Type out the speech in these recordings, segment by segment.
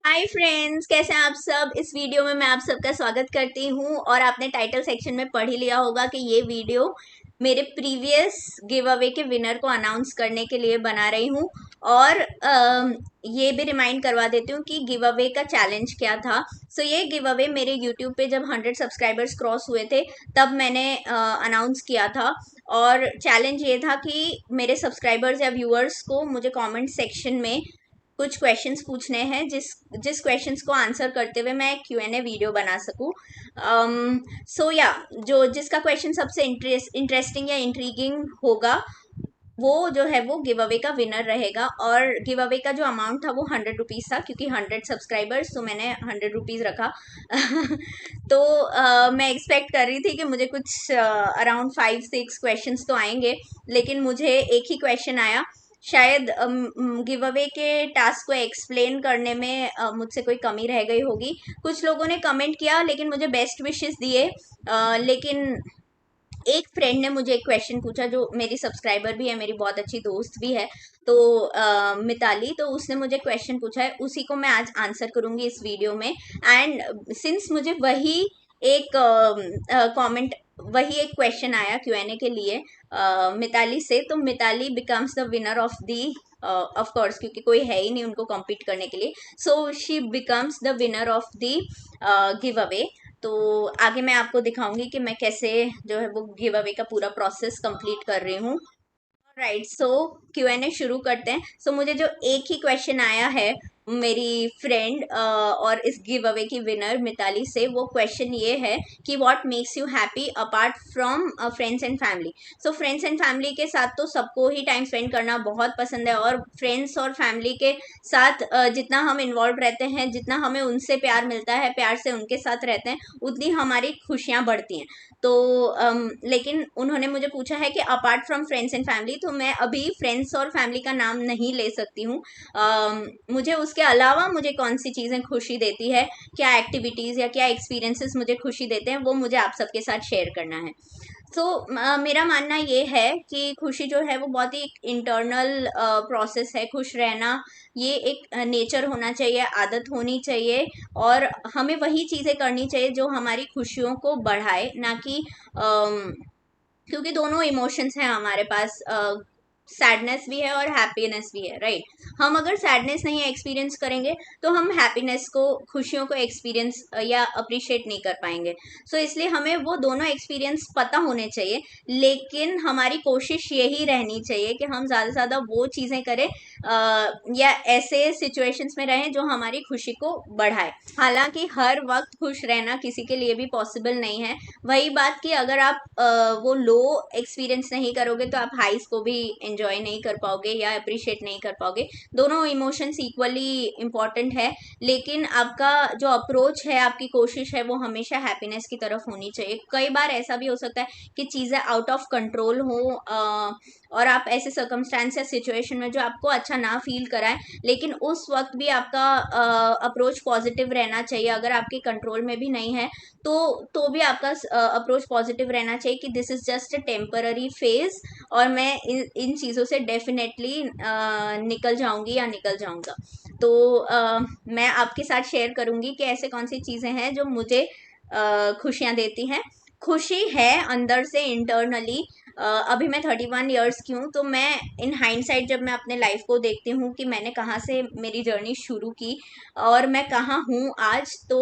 Hi friends, कैसे हैं आप सब। इस वीडियो में मैं आप सबका स्वागत करती हूँ और आपने टाइटल सेक्शन में पढ़ ही लिया होगा कि ये वीडियो मेरे प्रीवियस गिव अवे के विनर को अनाउंस करने के लिए बना रही हूँ। और ये भी रिमाइंड करवा देती हूँ कि गिव अवे का चैलेंज क्या था। ये गिव अवे मेरे यूट्यूब पे जब 100 सब्सक्राइबर्स क्रॉस हुए थे तब मैंने अनाउंस किया था। और चैलेंज ये था कि मेरे सब्सक्राइबर्स या व्यूअर्स को मुझे कमेंट सेक्शन में कुछ क्वेश्चंस पूछने हैं जिस जिस क्वेश्चंस को आंसर करते हुए मैं Q&A वीडियो बना सकूं। या जो जिसका क्वेश्चन सबसे इंटरेस्टिंग या इंट्रीगिंग होगा वो जो है वो गिव अवे का विनर रहेगा। और गिव अवे का जो अमाउंट था वो 100 रुपीज़ था, क्योंकि 100 सब्सक्राइबर्स, तो मैंने 100 रुपीज़ रखा। तो मैं एक्सपेक्ट कर रही थी कि मुझे कुछ अराउंड 5-6 क्वेश्चंस तो आएंगे, लेकिन मुझे एक ही क्वेश्चन आया। शायद गिव अवे के टास्क को एक्सप्लेन करने में मुझसे कोई कमी रह गई होगी। कुछ लोगों ने कमेंट किया लेकिन मुझे बेस्ट विशेस दिए। लेकिन एक फ्रेंड ने मुझे एक क्वेश्चन पूछा जो मेरी सब्सक्राइबर भी है, मेरी बहुत अच्छी दोस्त भी है, तो मिताली, तो उसने मुझे क्वेश्चन पूछा है, उसी को मैं आज आंसर करूंगी इस वीडियो में। एंड सिंस मुझे वही एक कमेंट वही एक क्वेश्चन आया Q&A के लिए मिताली से, तो Mithali becomes the winner of the, of course, क्योंकि कोई है ही नहीं उनको कम्पीट करने के लिए, so she becomes the winner of the give away. तो आगे मैं आपको दिखाऊंगी कि मैं कैसे जो है वो गिव अवे का पूरा प्रोसेस कंप्लीट कर रही हूँ। राइट, सो Q&A शुरू करते हैं। मुझे जो एक ही क्वेश्चन आया है मेरी फ्रेंड और इस गिव अवे की विनर मिताली से, वो क्वेश्चन ये है कि what makes you happy apart from friends and family. Friends and family के साथ तो सबको ही टाइम स्पेंड करना बहुत पसंद है, और फ्रेंड्स और फैमिली के साथ जितना हम इन्वॉल्व रहते हैं, जितना हमें उनसे प्यार मिलता है, प्यार से उनके साथ रहते हैं, उतनी हमारी खुशियाँ बढ़ती हैं। तो लेकिन उन्होंने मुझे पूछा है कि apart from friends and family, तो मैं अभी फ्रेंड्स और फैमिली का नाम नहीं ले सकती हूँ। मुझे उसके अलावा मुझे कौन सी चीज़ें खुशी देती है, क्या एक्टिविटीज़ या क्या एक्सपीरियंसेस मुझे खुशी देते हैं, वो मुझे आप सबके साथ शेयर करना है। मेरा मानना ये है कि खुशी जो है वो बहुत ही इंटरनल प्रोसेस है। खुश रहना ये एक नेचर होना चाहिए, आदत होनी चाहिए, और हमें वही चीज़ें करनी चाहिए जो हमारी खुशियों को बढ़ाए, ना कि क्योंकि दोनों इमोशंस हैं हमारे पास, सैडनेस भी है और हैप्पीनेस भी है, राइट। हम अगर सैडनेस नहीं एक्सपीरियंस करेंगे तो हम हैप्पीनेस को, खुशियों को एक्सपीरियंस या अप्रिशिएट नहीं कर पाएंगे। इसलिए हमें वो दोनों एक्सपीरियंस पता होने चाहिए, लेकिन हमारी कोशिश यही रहनी चाहिए कि हम ज़्यादा से ज़्यादा वो चीज़ें करें या ऐसे सिचुएशंस में रहें जो हमारी खुशी को बढ़ाए। हालांकि हर वक्त खुश रहना किसी के लिए भी पॉसिबल नहीं है। वही बात कि अगर आप वो लो एक्सपीरियंस नहीं करोगे तो आप हाइस को भी एंजॉय नहीं कर पाओगे या अप्रिशिएट नहीं कर पाओगे। दोनों इमोशंस इक्वली इम्पॉर्टेंट है, लेकिन आपका जो अप्रोच है, आपकी कोशिश है, वो हमेशा हैप्पीनेस की तरफ होनी चाहिए। कई बार ऐसा भी हो सकता है कि चीज़ें आउट ऑफ कंट्रोल हो और आप ऐसे सर्कमस्टांस या सिचुएशन में जो आपको अच्छा ना फील कराए, लेकिन उस वक्त भी आपका अप्रोच पॉजिटिव रहना चाहिए। अगर आपके कंट्रोल में भी नहीं है तो भी आपका अप्रोच पॉजिटिव रहना चाहिए कि this is just a temporary phase, और मैं इन चीज़ों से डेफिनेटली निकल जाऊंगी या निकल जाऊंगा। तो मैं आपके साथ शेयर करूंगी कि ऐसे कौन सी चीज़ें हैं जो मुझे खुशियाँ देती हैं। खुशी है अंदर से, इंटरनली। अभी मैं 31 ईयर्स की हूँ, तो मैं इन हाइंडसाइड जब मैं अपने लाइफ को देखती हूँ कि मैंने कहाँ से मेरी जर्नी शुरू की और मैं कहाँ हूँ आज, तो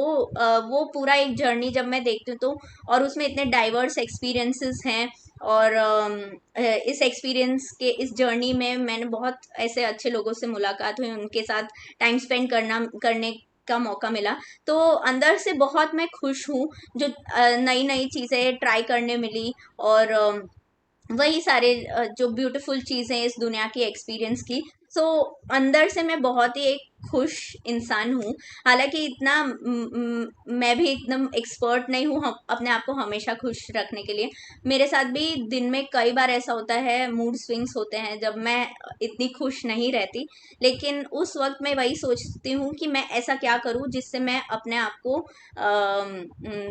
वो पूरा एक जर्नी जब मैं देखती हूँ तो, और उसमें इतने डाइवर्स एक्सपीरियंसेस हैं, और इस एक्सपीरियंस के इस जर्नी में मैंने बहुत ऐसे अच्छे लोगों से मुलाकात हुई, उनके साथ टाइम स्पेंड करने का मौका मिला। तो अंदर से बहुत मैं खुश हूँ, जो नई नई चीज़ें ट्राई करने मिली, और वही सारे जो ब्यूटीफुल चीज़ें इस दुनिया की एक्सपीरियंस की। अंदर से मैं बहुत ही एक खुश इंसान हूँ। हालांकि इतना मैं भी एकदम एक्सपर्ट नहीं हूँ अपने आप को हमेशा खुश रखने के लिए। मेरे साथ भी दिन में कई बार ऐसा होता है, मूड स्विंग्स होते हैं जब मैं इतनी खुश नहीं रहती, लेकिन उस वक्त मैं वही सोचती हूँ कि मैं ऐसा क्या करूँ जिससे मैं अपने आप को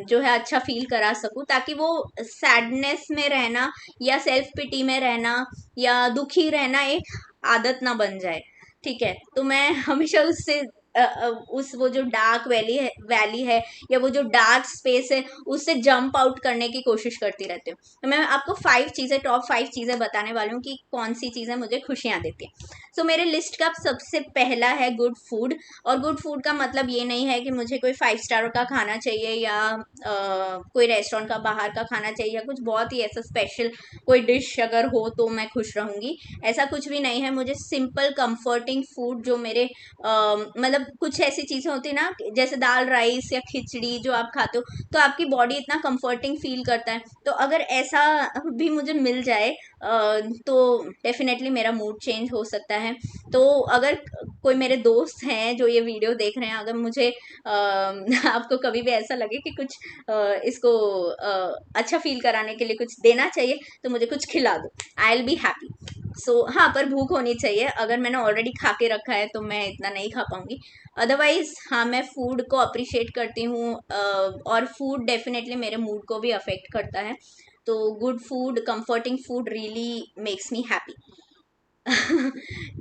जो है अच्छा फील करा सकूँ, ताकि वो सैडनेस में रहना या सेल्फ पिटी में रहना या दुखी रहना एक आदत ना बन जाए। ठीक है, तो मैं हमेशा उससे उस वो जो डार्क वैली है या वो जो डार्क स्पेस है उससे जंप आउट करने की कोशिश करती रहती हूँ। तो मैं आपको 5 चीज़ें, टॉप 5 चीज़ें बताने वाली हूँ कि कौन सी चीज़ें मुझे खुशियाँ देती हैं। सो मेरे लिस्ट का सबसे पहला है गुड फूड। और गुड फूड का मतलब ये नहीं है कि मुझे कोई 5 स्टार का खाना चाहिए या कोई रेस्टोरेंट का बाहर का खाना चाहिए या कुछ बहुत ही ऐसा स्पेशल कोई डिश अगर हो तो मैं खुश रहूँगी, ऐसा कुछ भी नहीं है। मुझे सिंपल कंफर्टिंग फूड जो मेरे मतलब कुछ ऐसी चीज़ें होती है ना, जैसे दाल राइस या खिचड़ी जो आप खाते हो तो आपकी बॉडी इतना कंफर्टिंग फील करता है, तो अगर ऐसा भी मुझे मिल जाए तो डेफिनेटली मेरा मूड चेंज हो सकता है। तो अगर कोई मेरे दोस्त हैं जो ये वीडियो देख रहे हैं, अगर मुझे आपको कभी भी ऐसा लगे कि कुछ इसको अच्छा फील कराने के लिए कुछ देना चाहिए तो मुझे कुछ खिला दो, आई विल बी हैप्पी। सो हाँ, पर भूख होनी चाहिए। अगर मैंने ऑलरेडी खा के रखा है तो मैं इतना नहीं खा पाऊंगी। अदरवाइज हाँ, मैं फूड को अप्रिशिएट करती हूँ और फूड डेफिनेटली मेरे मूड को भी अफेक्ट करता है। तो good food, comforting food really makes me happy.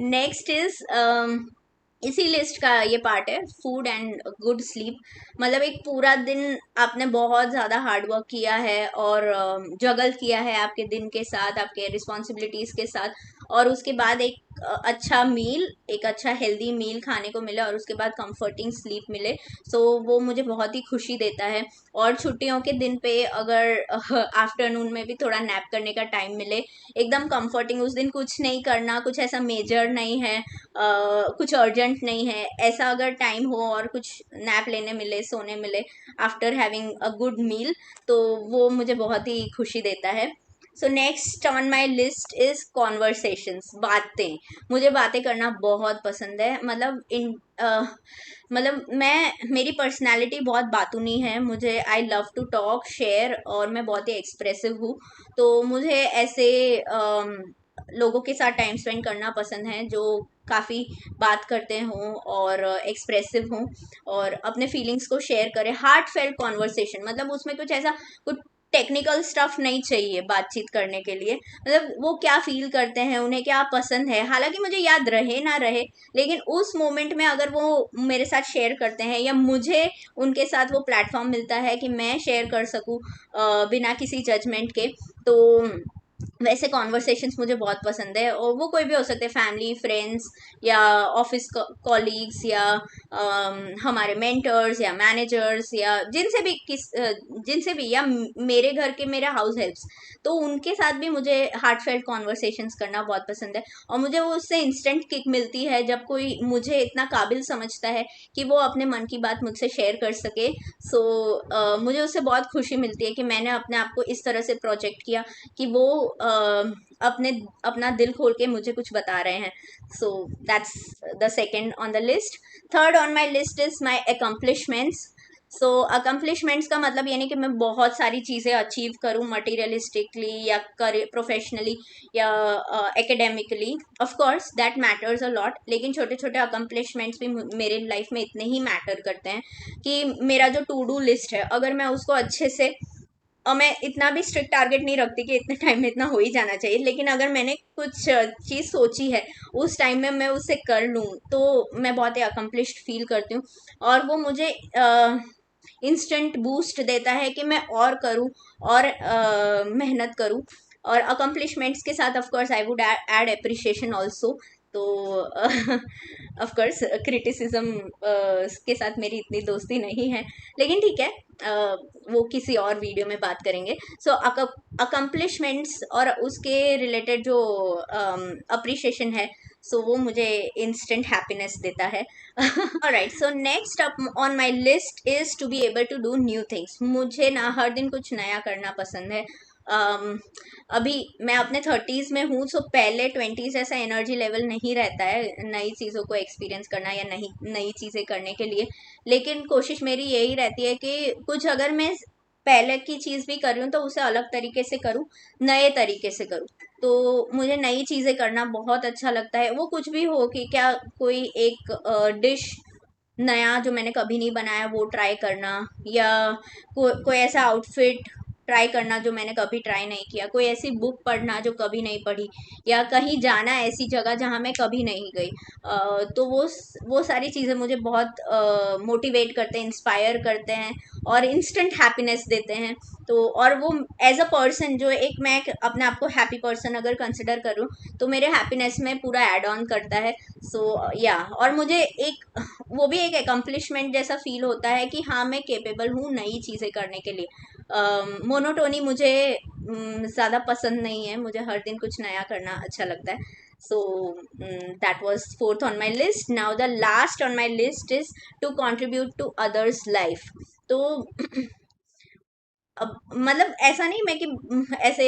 Next is इसी लिस्ट का ये पार्ट है, फूड एंड गुड स्लीप। मतलब एक पूरा दिन आपने बहुत ज़्यादा हार्ड वर्क किया है और जगल किया है आपके दिन के साथ, आपके रिस्पॉन्सिबिलिटीज़ के साथ, और उसके बाद एक अच्छा मील, एक अच्छा हेल्दी मील खाने को मिले और उसके बाद कंफर्टिंग स्लीप मिले, सो वो मुझे बहुत ही खुशी देता है। और छुट्टियों के दिन पे अगर आफ्टरनून में भी थोड़ा नैप करने का टाइम मिले, एकदम कंफर्टिंग, उस दिन कुछ नहीं करना, कुछ ऐसा मेजर नहीं है, कुछ अर्जेंट नहीं है, ऐसा अगर टाइम हो और कुछ नैप लेने मिले, सोने मिले after having a good meal, तो वो मुझे बहुत ही खुशी देता है। So next on my list is conversations, बातें। मुझे बातें करना बहुत पसंद है। मतलब मतलब मेरी पर्सनैलिटी बहुत बातूनी है, मुझे I love to talk, share, और मैं बहुत ही एक्सप्रेसिव हूँ। तो मुझे ऐसे लोगों के साथ टाइम स्पेंड करना पसंद है जो काफ़ी बात करते हों और एक्सप्रेसिव हों और अपने फीलिंग्स को शेयर करें। हार्ट फेल्ट कॉन्वर्सेशन, मतलब उसमें कुछ ऐसा कुछ टेक्निकल स्टफ नहीं चाहिए बातचीत करने के लिए। मतलब वो क्या फील करते हैं, उन्हें क्या पसंद है, हालांकि मुझे याद रहे ना रहे, लेकिन उस मोमेंट में अगर वो मेरे साथ शेयर करते हैं या मुझे उनके साथ वो प्लेटफॉर्म मिलता है कि मैं शेयर कर सकूं बिना किसी जजमेंट के, तो वैसे कॉन्वर्सेशंस मुझे बहुत पसंद है। और वो कोई भी हो सकते हैं, फैमिली, फ्रेंड्स, या ऑफिस कॉलीग्स, या हमारे मेंटर्स या मैनेजर्स, या जिनसे भी, या मेरे घर के मेरे हाउस हेल्प्स, तो उनके साथ भी मुझे हार्टफेल्ट कॉन्वर्सेशंस करना बहुत पसंद है। और मुझे वो उससे इंस्टेंट किक मिलती है जब कोई मुझे इतना काबिल समझता है कि वो अपने मन की बात मुझसे शेयर कर सके। सो मुझे उससे बहुत खुशी मिलती है कि मैंने अपने आप को इस तरह से प्रोजेक्ट किया कि वो अपना दिल खोल के मुझे कुछ बता रहे हैं। So that's the second on the list. Third on my list is my accomplishments. So accomplishments का मतलब ये नहीं कि मैं बहुत सारी चीज़ें अचीव करूँ मटीरियलिस्टिकली या प्रोफेशनली या academically, of course that matters a lot, लेकिन छोटे छोटे अकम्पलिशमेंट्स भी मेरे लाइफ में इतने ही मैटर करते हैं कि मेरा जो टू डू लिस्ट है, अगर मैं उसको अच्छे से, और मैं इतना भी स्ट्रिक्ट टारगेट नहीं रखती कि इतने टाइम में इतना हो ही जाना चाहिए, लेकिन अगर मैंने कुछ चीज़ सोची है उस टाइम में मैं उसे कर लूँ तो मैं बहुत ही अकम्पलिश्ड फील करती हूँ। और वो मुझे इंस्टेंट बूस्ट देता है कि मैं और करूँ और मेहनत करूँ। और अकम्पलिशमेंट्स के साथ of course I would add appreciation also. तो ऑफ कोर्स क्रिटिसिज्म के साथ मेरी इतनी दोस्ती नहीं है, लेकिन ठीक है, वो किसी और वीडियो में बात करेंगे। सो अकम्पलिशमेंट्स और उसके रिलेटेड जो अप्रिशिएशन है, सो वो मुझे इंस्टेंट हैप्पीनेस देता है। Alright, so next up on my list is to be able to do new things. मुझे ना हर दिन कुछ नया करना पसंद है। अभी मैं अपने 30s में हूँ, सो पहले 20s ऐसा एनर्जी लेवल नहीं रहता है नई चीज़ों को एक्सपीरियंस करना या नई चीज़ें करने के लिए। लेकिन कोशिश मेरी यही रहती है कि कुछ अगर मैं पहले की चीज़ भी कर रही हूँ तो उसे अलग तरीके से करूँ, नए तरीके से करूँ। तो मुझे नई चीज़ें करना बहुत अच्छा लगता है, वो कुछ भी हो, कि क्या कोई एक डिश नया जो मैंने कभी नहीं बनाया वो ट्राई करना, या कोई ऐसा आउटफिट ट्राई करना जो मैंने कभी ट्राई नहीं किया, कोई ऐसी बुक पढ़ना जो कभी नहीं पढ़ी, या कहीं जाना ऐसी जगह जहाँ मैं कभी नहीं गई। तो वो सारी चीज़ें मुझे बहुत मोटिवेट करते हैं, इंस्पायर करते हैं और इंस्टेंट हैप्पीनेस देते हैं। तो और वो एज अ पर्सन, जो एक मैं अपने आप को हैप्पी पर्सन अगर कंसिडर करूँ, तो मेरे हैप्पीनेस में पूरा ऐड ऑन करता है। सो या और मुझे एक वो भी एक एकम्प्लिशमेंट जैसा फील होता है कि हाँ, मैं केपेबल हूँ नई चीज़ें करने के लिए। मोनोटोनी मुझे ज़्यादा पसंद नहीं है, मुझे हर दिन कुछ नया करना अच्छा लगता है। So that was fourth on my list. Now the last on my list is to contribute to others life. तो अब मतलब ऐसा नहीं मैं कि ऐसे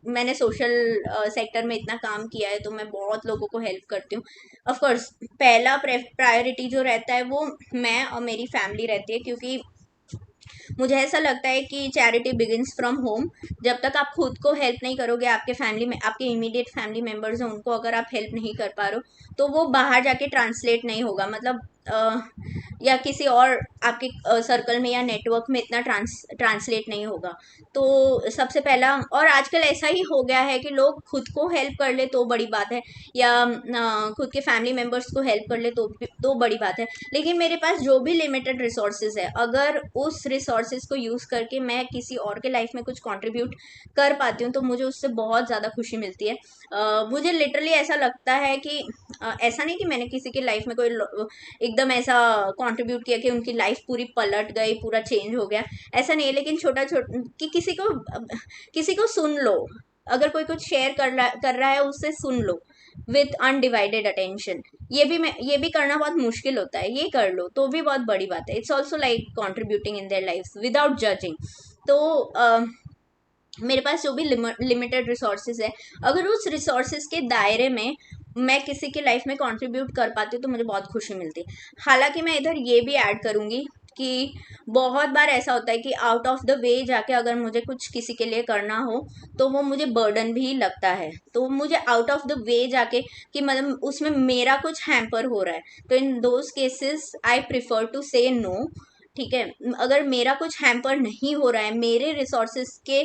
मैंने सोशल सेक्टर में इतना काम किया है तो मैं बहुत लोगों को हेल्प करती हूँ। ऑफ कोर्स पहला प्रायोरिटी जो रहता है वो मैं और मेरी फैमिली रहती है, क्योंकि मुझे ऐसा लगता है कि चैरिटी बिगिंस फ्रॉम होम। जब तक आप खुद को हेल्प नहीं करोगे, आपके फैमिली में आपके इमीडिएट फैमिली मेम्बर्स हैं उनको अगर आप हेल्प नहीं कर पा रहे हो, तो वो बाहर जाके ट्रांसलेट नहीं होगा। मतलब या किसी और आपके सर्कल में या नेटवर्क में इतना ट्रांसलेट नहीं होगा। तो सबसे पहला, और आजकल ऐसा ही हो गया है कि लोग खुद को हेल्प कर ले तो बड़ी बात है, या खुद के फैमिली मेम्बर्स को हेल्प कर ले तो बड़ी बात है। लेकिन मेरे पास जो भी लिमिटेड रिसोर्सेज है, अगर उस रिसोर्सेज को यूज़ करके मैं किसी और के लाइफ में कुछ कंट्रीब्यूट कर पाती हूँ तो मुझे उससे बहुत ज़्यादा खुशी मिलती है। मुझे लिटरली ऐसा लगता है कि ऐसा नहीं कि मैंने किसी की लाइफ में कोई एकदम ऐसा कंट्रीब्यूट किया कि उनकी लाइफ पूरी पलट गई, पूरा चेंज हो गया, ऐसा नहीं है। लेकिन छोटा छोटा कि किसी को सुन लो, अगर कोई कुछ शेयर कर रहा है उससे सुन लो विथ अनडिवाइडेड अटेंशन। ये भी करना बहुत मुश्किल होता है, ये कर लो तो भी बहुत बड़ी बात है। It's also like contributing in their life without judging. तो मेरे पास जो भी लिमिटेड रिसोर्सेज है, अगर उस रिसोर्सेज के दायरे में मैं किसी की लाइफ में कंट्रीब्यूट कर पाती हूँ तो मुझे बहुत खुशी मिलती है। हालांकि मैं इधर ये भी ऐड करूँगी कि बहुत बार ऐसा होता है कि आउट ऑफ द वे जाके अगर मुझे कुछ किसी के लिए करना हो तो वो मुझे बर्डन भी लगता है। तो मुझे आउट ऑफ द वे जाके कि मतलब उसमें मेरा कुछ हैम्पर हो रहा है, तो in those cases I prefer to say no. ठीक है, अगर मेरा कुछ हैम्पर नहीं हो रहा है, मेरे रिसोर्सेज के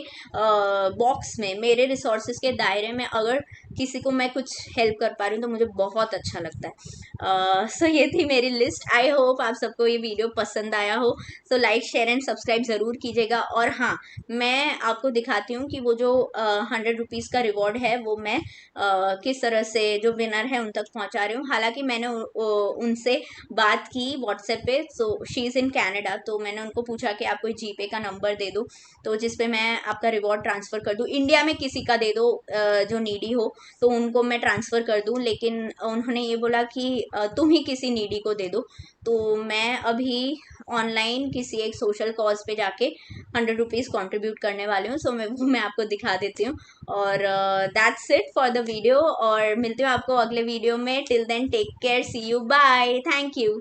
बॉक्स में, मेरे रिसोर्सेज के दायरे में अगर किसी को मैं कुछ हेल्प कर पा रही हूँ तो मुझे बहुत अच्छा लगता है। सो ये थी मेरी लिस्ट। आई होप आप सबको ये वीडियो पसंद आया हो। So like share and subscribe ज़रूर कीजिएगा। और हाँ, मैं आपको दिखाती हूँ कि वो जो 100 रुपीज़ का रिवॉर्ड है वो मैं किस तरह से जो विनर है उन तक पहुँचा रही हूँ। हालांकि मैंने उनसे बात की व्हाट्सएप पे। So she is in Canada, तो मैंने उनको पूछा कि आप कोई जीपे का नंबर दे दो तो जिस पे मैं आपका रिवॉर्ड ट्रांसफ़र कर दूँ। इंडिया में किसी का दे दो जो नीडी हो, तो उनको मैं ट्रांसफ़र कर दूँ। लेकिन उन्होंने ये बोला कि तुम ही किसी नीडी को दे दो। तो मैं अभी ऑनलाइन किसी एक सोशल कॉज पे जाके 100 रुपीज़ कॉन्ट्रीब्यूट करने वाली हूँ। सो मैं आपको दिखा देती हूँ। और that's it for the video, और मिलती हूँ आपको अगले वीडियो में। Till then take care, see you, bye, thank you.